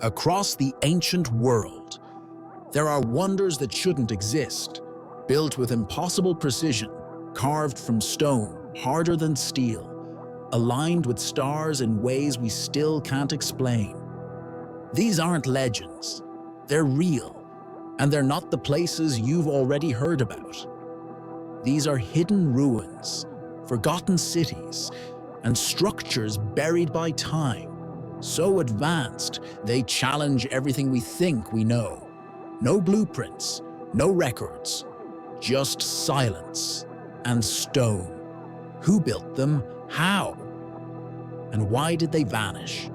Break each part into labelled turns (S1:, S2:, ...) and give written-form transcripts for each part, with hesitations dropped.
S1: Across the ancient world, there are wonders that shouldn't exist, built with impossible precision, carved from stone, harder than steel, aligned with stars in ways we still can't explain. These aren't legends, they're real, and they're not the places you've already heard about. These are hidden ruins, forgotten cities, and structures buried by time, so advanced they challenge everything we think we know. No blueprints, no records, just silence and stone. Who built them? How? And why did they vanish?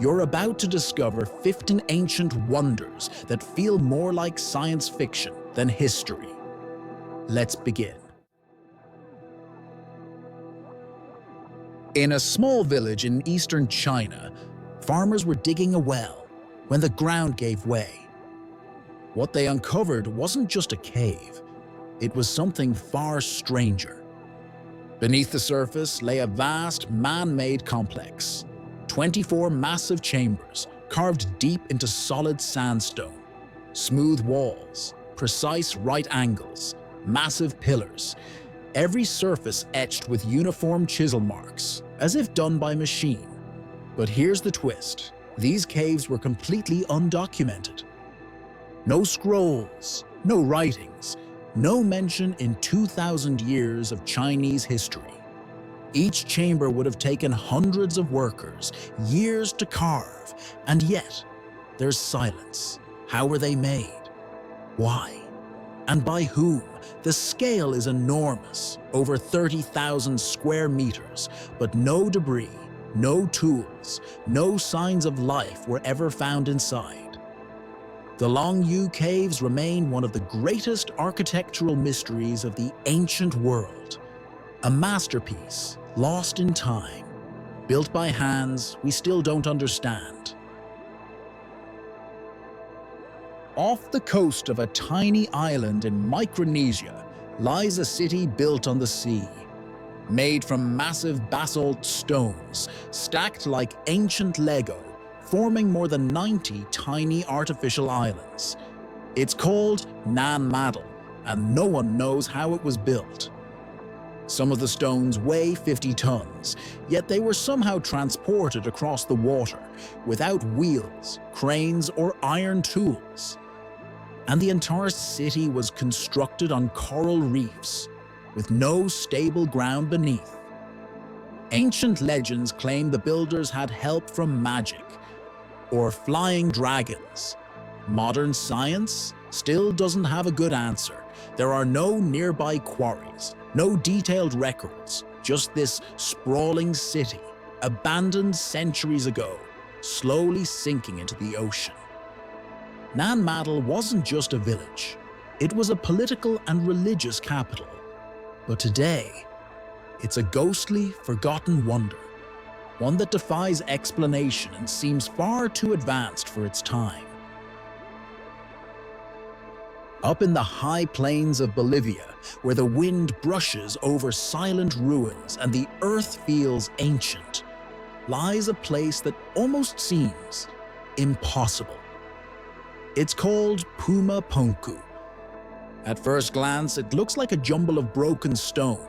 S1: You're about to discover 15 ancient wonders that feel more like science fiction than history. Let's begin. In a small village in eastern China, farmers were digging a well when the ground gave way. What they uncovered wasn't just a cave, it was something far stranger. Beneath the surface lay a vast man-made complex, 24 massive chambers carved deep into solid sandstone, smooth walls, precise right angles, massive pillars, every surface etched with uniform chisel marks, as if done by machine. But here's the twist. These caves were completely undocumented. No scrolls, no writings, no mention in 2,000 years of Chinese history. Each chamber would have taken hundreds of workers, years to carve, and yet there's silence. How were they made? Why? And by whom? The scale is enormous, over 30,000 square meters, but no debris, no tools, no signs of life were ever found inside. The Longyou Caves remain one of the greatest architectural mysteries of the ancient world. A masterpiece, lost in time, built by hands we still don't understand. Off the coast of a tiny island in Micronesia lies a city built on the sea. Made from massive basalt stones, stacked like ancient Lego, forming more than 90 tiny artificial islands. It's called Nan Madol, and no one knows how it was built. Some of the stones weigh 50 tons, yet they were somehow transported across the water without wheels, cranes, or iron tools. And the entire city was constructed on coral reefs, with no stable ground beneath. Ancient legends claim the builders had help from magic or flying dragons. Modern science still doesn't have a good answer. There are no nearby quarries, no detailed records, just this sprawling city, abandoned centuries ago, slowly sinking into the ocean. Nan Madol wasn't just a village, it was a political and religious capital. But today, it's a ghostly, forgotten wonder, one that defies explanation and seems far too advanced for its time. Up in the high plains of Bolivia, where the wind brushes over silent ruins and the earth feels ancient, lies a place that almost seems impossible. It's called Puma Punku. At first glance, it looks like a jumble of broken stone,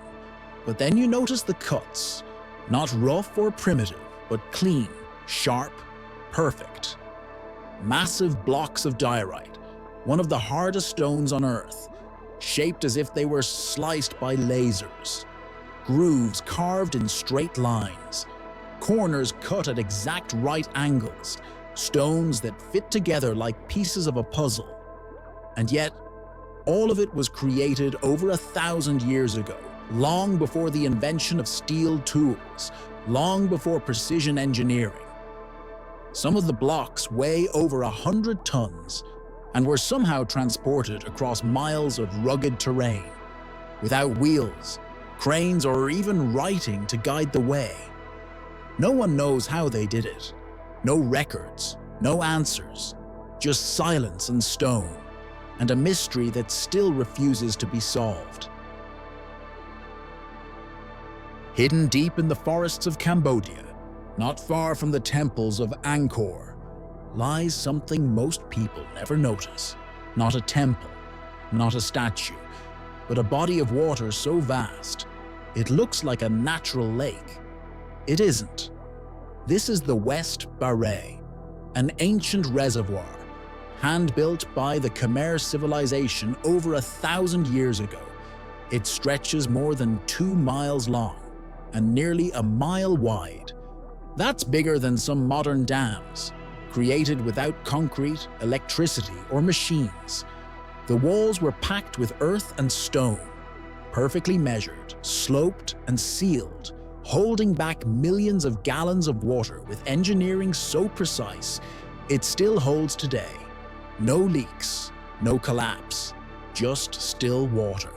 S1: but then you notice the cuts, not rough or primitive, but clean, sharp, perfect. Massive blocks of diorite, one of the hardest stones on Earth, shaped as if they were sliced by lasers. Grooves carved in straight lines, corners cut at exact right angles, stones that fit together like pieces of a puzzle. And yet, all of it was created over 1,000 years ago, long before the invention of steel tools, long before precision engineering. Some of the blocks weigh over 100 tons and were somehow transported across miles of rugged terrain, without wheels, cranes, or even writing to guide the way. No one knows how they did it. No records, no answers, just silence and stone, and a mystery that still refuses to be solved. Hidden deep in the forests of Cambodia, not far from the temples of Angkor, lies something most people never notice. Not a temple, not a statue, but a body of water so vast, it looks like a natural lake. It isn't. This is the West Baray, an ancient reservoir, hand-built by the Khmer civilization over 1,000 years ago. It stretches more than 2 miles long and nearly a mile wide. That's bigger than some modern dams, created without concrete, electricity, or machines. The walls were packed with earth and stone, perfectly measured, sloped, and sealed, holding back millions of gallons of water with engineering so precise, it still holds today. No leaks, no collapse, just still water.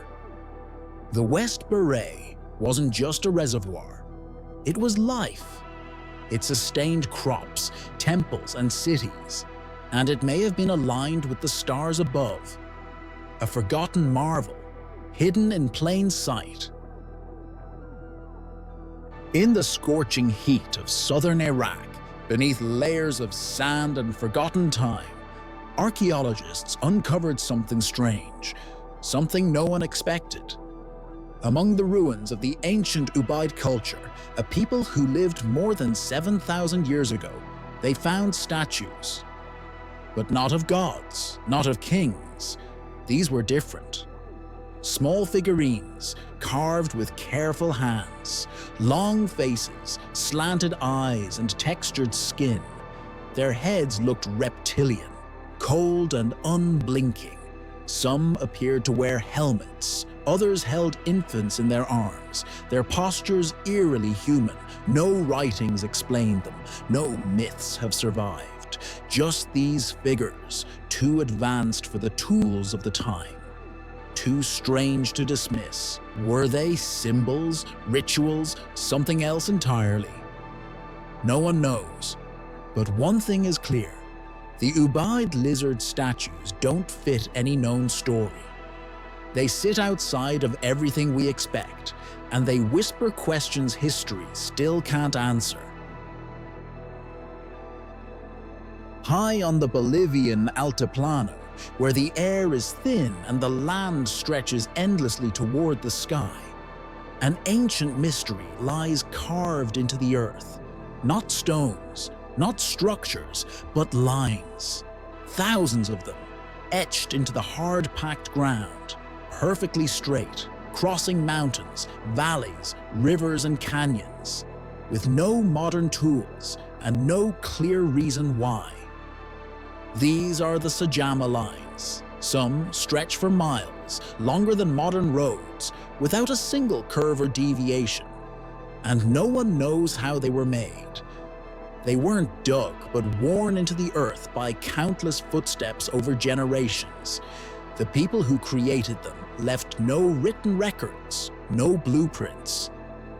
S1: The West Baray wasn't just a reservoir, it was life. It sustained crops, temples, and cities, and it may have been aligned with the stars above. A forgotten marvel, hidden in plain sight. In the scorching heat of southern Iraq, beneath layers of sand and forgotten time, archaeologists uncovered something strange, something no one expected. Among the ruins of the ancient Ubaid culture, a people who lived more than 7,000 years ago, they found statues. But not of gods, not of kings. These were different. Small figurines, carved with careful hands, long faces, slanted eyes, and textured skin. Their heads looked reptilian, cold and unblinking. Some appeared to wear helmets, others held infants in their arms, their postures eerily human. No writings explain them, no myths have survived. Just these figures, too advanced for the tools of the time, too strange to dismiss. Were they symbols, rituals, something else entirely? No one knows, but one thing is clear. The Ubaid lizard statues don't fit any known story. They sit outside of everything we expect, and they whisper questions history still can't answer. High on the Bolivian Altiplano, where the air is thin and the land stretches endlessly toward the sky, an ancient mystery lies carved into the earth. Not stones, not structures, but lines. Thousands of them, etched into the hard-packed ground, perfectly straight, crossing mountains, valleys, rivers, and canyons, with no modern tools and no clear reason why. These are the Sajama Lines. Some stretch for miles, longer than modern roads, without a single curve or deviation. And no one knows how they were made. They weren't dug, but worn into the earth by countless footsteps over generations. The people who created them left no written records, no blueprints,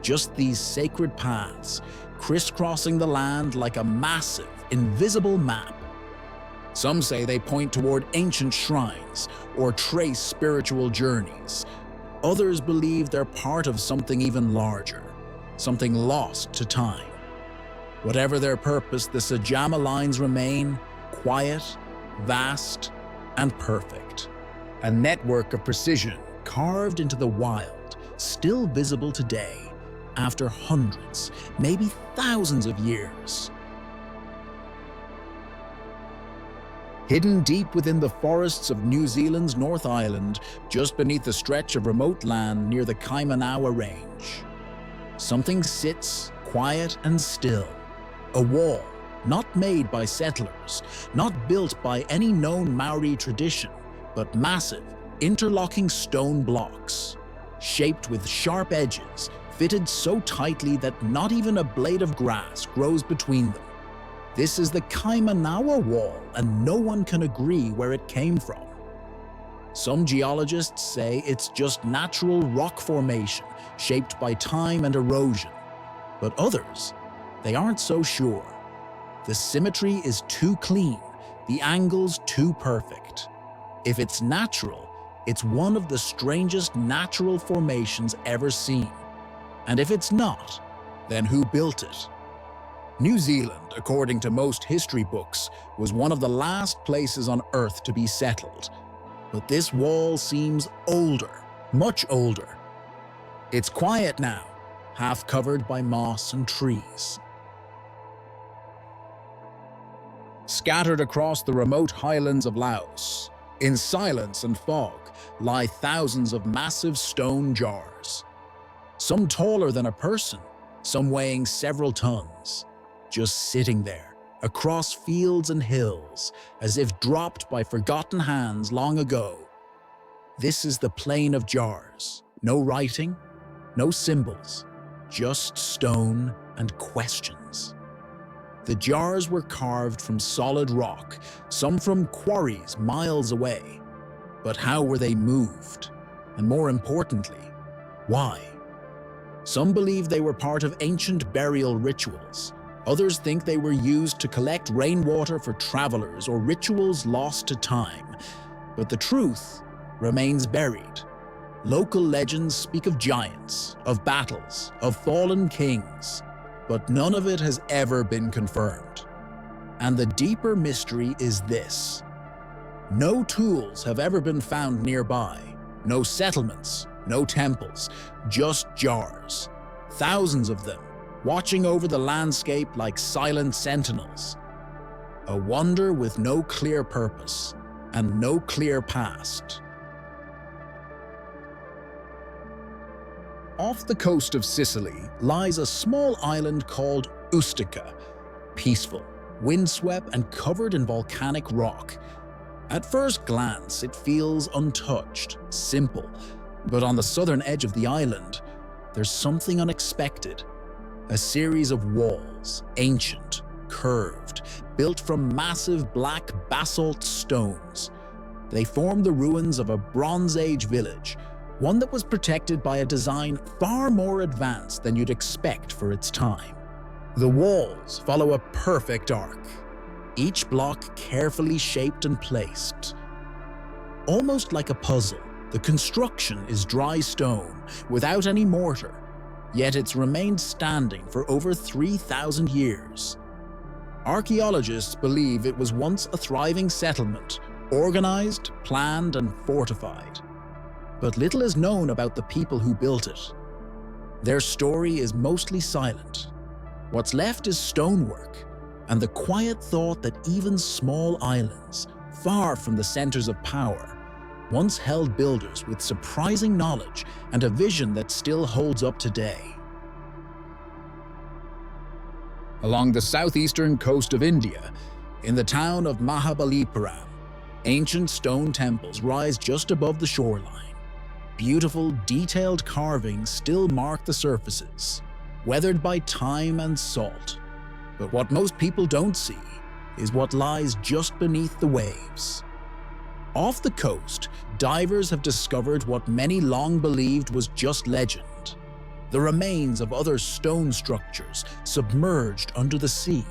S1: just these sacred paths, crisscrossing the land like a massive, invisible map. Some say they point toward ancient shrines or trace spiritual journeys. Others believe they're part of something even larger, something lost to time. Whatever their purpose, the Sajama Lines remain quiet, vast, and perfect. A network of precision carved into the wild, still visible today, after hundreds, maybe thousands of years. Hidden deep within the forests of New Zealand's North Island, just beneath a stretch of remote land near the Kaimanawa Range, something sits quiet and still. A wall, not made by settlers, not built by any known Maori tradition, but massive, interlocking stone blocks, shaped with sharp edges, fitted so tightly that not even a blade of grass grows between them. This is the Kaimanawa Wall, and no one can agree where it came from. Some geologists say it's just natural rock formation, shaped by time and erosion. But others, they aren't so sure. The symmetry is too clean, the angles too perfect. If it's natural, it's one of the strangest natural formations ever seen. And if it's not, then who built it? New Zealand, according to most history books, was one of the last places on Earth to be settled. But this wall seems older, much older. It's quiet now, half covered by moss and trees. Scattered across the remote highlands of Laos, in silence and fog, lie thousands of massive stone jars. Some taller than a person, some weighing several tons, just sitting there, across fields and hills, as if dropped by forgotten hands long ago. This is the plain of jars. No writing, no symbols, just stone and questions. The jars were carved from solid rock, some from quarries miles away. But how were they moved? And more importantly, why? Some believe they were part of ancient burial rituals. Others think they were used to collect rainwater for travelers or rituals lost to time. But the truth remains buried. Local legends speak of giants, of battles, of fallen kings, but none of it has ever been confirmed. And the deeper mystery is this: no tools have ever been found nearby, no settlements, no temples, just jars, thousands of them, watching over the landscape like silent sentinels. A wonder with no clear purpose and no clear past. Off the coast of Sicily lies a small island called Ustica, peaceful, windswept and covered in volcanic rock. At first glance, it feels untouched, simple, but on the southern edge of the island, there's something unexpected. A series of walls, ancient, curved, built from massive black basalt stones. They form the ruins of a Bronze Age village, one that was protected by a design far more advanced than you'd expect for its time. The walls follow a perfect arc, each block carefully shaped and placed. Almost like a puzzle, the construction is dry stone, without any mortar, yet it's remained standing for over 3,000 years. Archaeologists believe it was once a thriving settlement, organized, planned, and fortified. But little is known about the people who built it. Their story is mostly silent. What's left is stonework, and the quiet thought that even small islands, far from the centers of power, once held builders with surprising knowledge and a vision that still holds up today. Along the southeastern coast of India, in the town of Mahabalipuram, ancient stone temples rise just above the shoreline. Beautiful, detailed carvings still mark the surfaces, weathered by time and salt. But what most people don't see is what lies just beneath the waves. Off the coast, divers have discovered what many long believed was just legend: the remains of other stone structures submerged under the sea.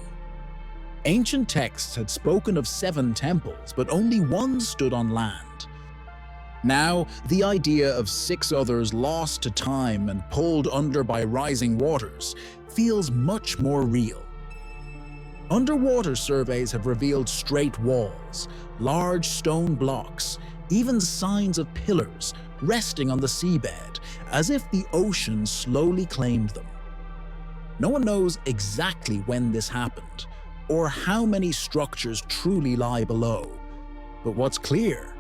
S1: Ancient texts had spoken of 7 temples, but only one stood on land. Now, the idea of 6 others lost to time and pulled under by rising waters feels much more real. Underwater surveys have revealed straight walls, large stone blocks, even signs of pillars resting on the seabed, as if the ocean slowly claimed them. No one knows exactly when this happened, or how many structures truly lie below. But what's clear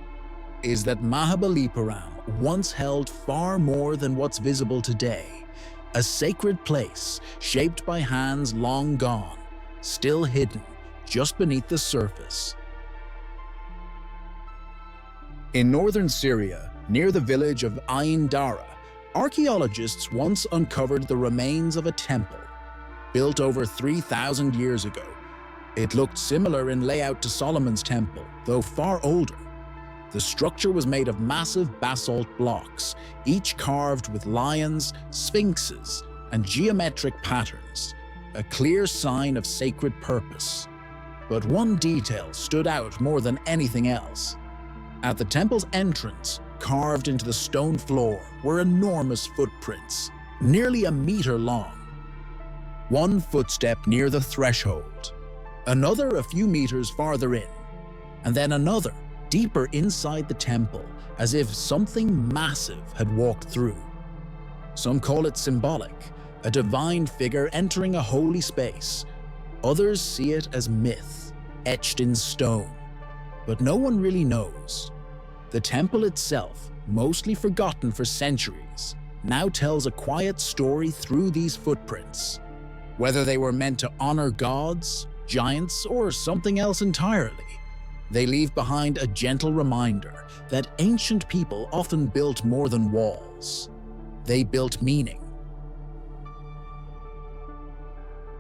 S1: is that Mahabalipuram once held far more than what's visible today, a sacred place shaped by hands long gone, still hidden just beneath the surface. In northern Syria, near the village of Ain Dara, archaeologists once uncovered the remains of a temple, built over 3,000 years ago. It looked similar in layout to Solomon's temple, though far older. The structure was made of massive basalt blocks, each carved with lions, sphinxes, and geometric patterns, a clear sign of sacred purpose. But one detail stood out more than anything else. At the temple's entrance, carved into the stone floor, were enormous footprints, nearly a meter long. One footstep near the threshold, another a few meters farther in, and then another deeper inside the temple, as if something massive had walked through. Some call it symbolic, a divine figure entering a holy space. Others see it as myth, etched in stone. But no one really knows. The temple itself, mostly forgotten for centuries, now tells a quiet story through these footprints. Whether they were meant to honor gods, giants, or something else entirely, they leave behind a gentle reminder that ancient people often built more than walls. They built meaning.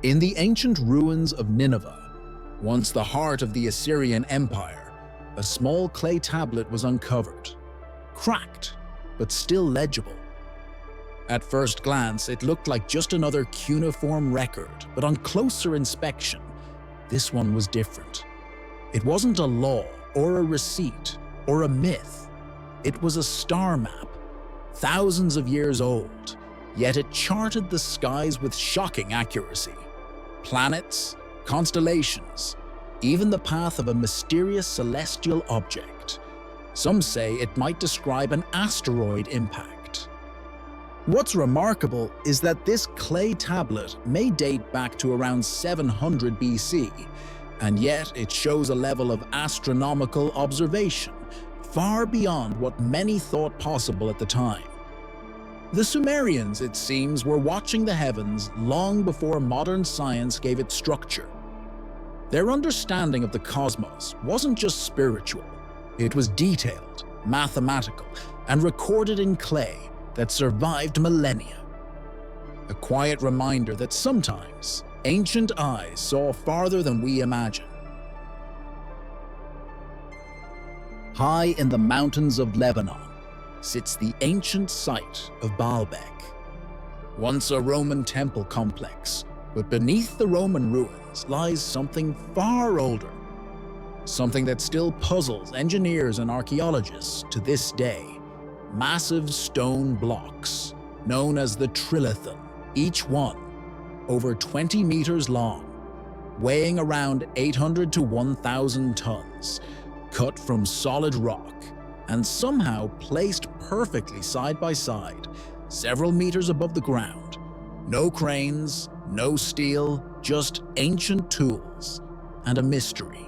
S1: In the ancient ruins of Nineveh, once the heart of the Assyrian Empire, a small clay tablet was uncovered, cracked, but still legible. At first glance, it looked like just another cuneiform record, but on closer inspection, this one was different. It wasn't a law or a receipt or a myth. It was a star map, thousands of years old, yet it charted the skies with shocking accuracy. Planets, constellations, even the path of a mysterious celestial object. Some say it might describe an asteroid impact. What's remarkable is that this clay tablet may date back to around 700 BC, and yet it shows a level of astronomical observation far beyond what many thought possible at the time. The Sumerians, it seems, were watching the heavens long before modern science gave it structure. Their understanding of the cosmos wasn't just spiritual, it was detailed, mathematical, and recorded in clay that survived millennia. A quiet reminder that sometimes ancient eyes saw farther than we imagine. High in the mountains of Lebanon sits the ancient site of Baalbek. Once a Roman temple complex, but beneath the Roman ruins lies something far older. Something that still puzzles engineers and archaeologists to this day. Massive stone blocks, known as the Trilithon, each one over 20 meters long, weighing around 800 to 1,000 tons, cut from solid rock, and somehow placed perfectly side by side, several meters above the ground. No cranes, no steel, just ancient tools and a mystery.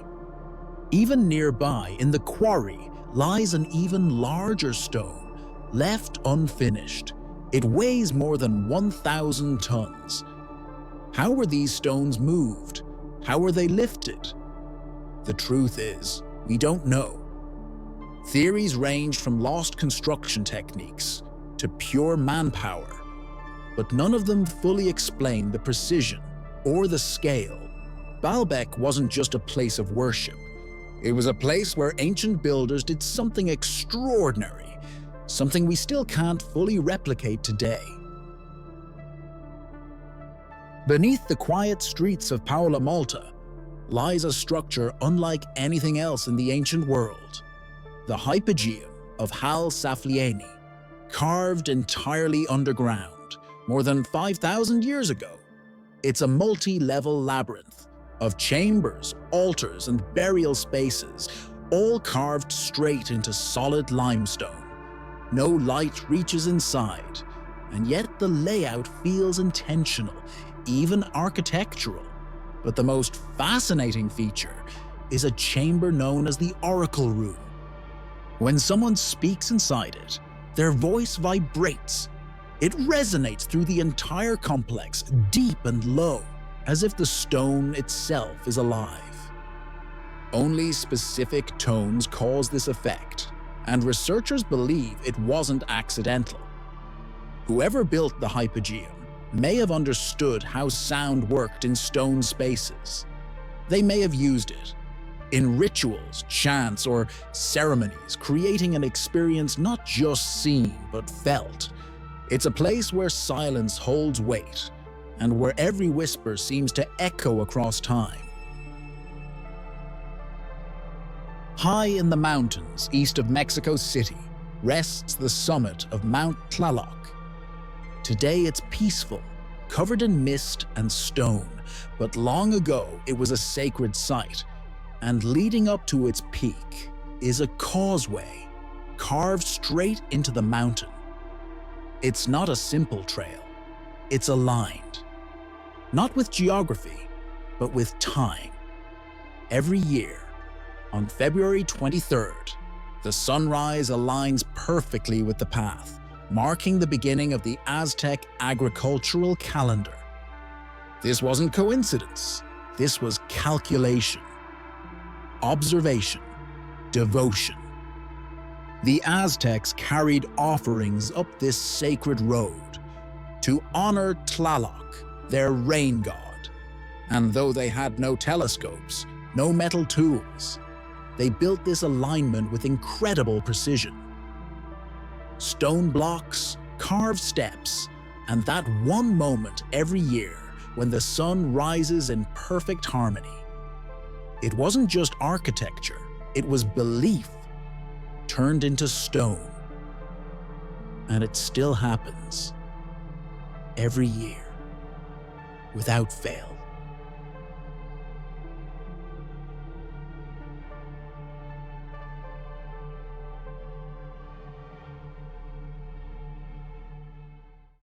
S1: Even nearby, in the quarry, lies an even larger stone, left unfinished. It weighs more than 1,000 tons. How were these stones moved? How were they lifted? The truth is, we don't know. Theories range from lost construction techniques to pure manpower, but none of them fully explain the precision or the scale. Baalbek wasn't just a place of worship. It was a place where ancient builders did something extraordinary, something we still can't fully replicate today. Beneath the quiet streets of Paola Malta lies a structure unlike anything else in the ancient world, the Hypogeum of Ħal Saflieni, carved entirely underground more than 5,000 years ago. It's a multi-level labyrinth of chambers, altars, and burial spaces, all carved straight into solid limestone. No light reaches inside, and yet the layout feels intentional, even architectural. But the most fascinating feature is a chamber known as the Oracle Room. When someone speaks inside it, their voice vibrates. It resonates through the entire complex, deep and low, as if the stone itself is alive. Only specific tones cause this effect, and researchers believe it wasn't accidental. Whoever built the Hypogeum may have understood how sound worked in stone spaces. They may have used it in rituals, chants, or ceremonies, creating an experience not just seen but felt. It's a place where silence holds weight, and where every whisper seems to echo across time. High in the mountains east of Mexico City rests the summit of Mount Tlaloc. Today it's peaceful, covered in mist and stone, but long ago it was a sacred site, and leading up to its peak is a causeway carved straight into the mountain. It's not a simple trail, it's aligned, not with geography, but with time. Every year, on February 23rd, the sunrise aligns perfectly with the path, marking the beginning of the Aztec agricultural calendar. This wasn't coincidence, this was calculation, observation, devotion. The Aztecs carried offerings up this sacred road to honor Tlaloc, their rain god. And though they had no telescopes, no metal tools, they built this alignment with incredible precision. Stone blocks, carved steps, and that one moment every year when the sun rises in perfect harmony. It wasn't just architecture, it was belief turned into stone. And it still happens every year, without fail.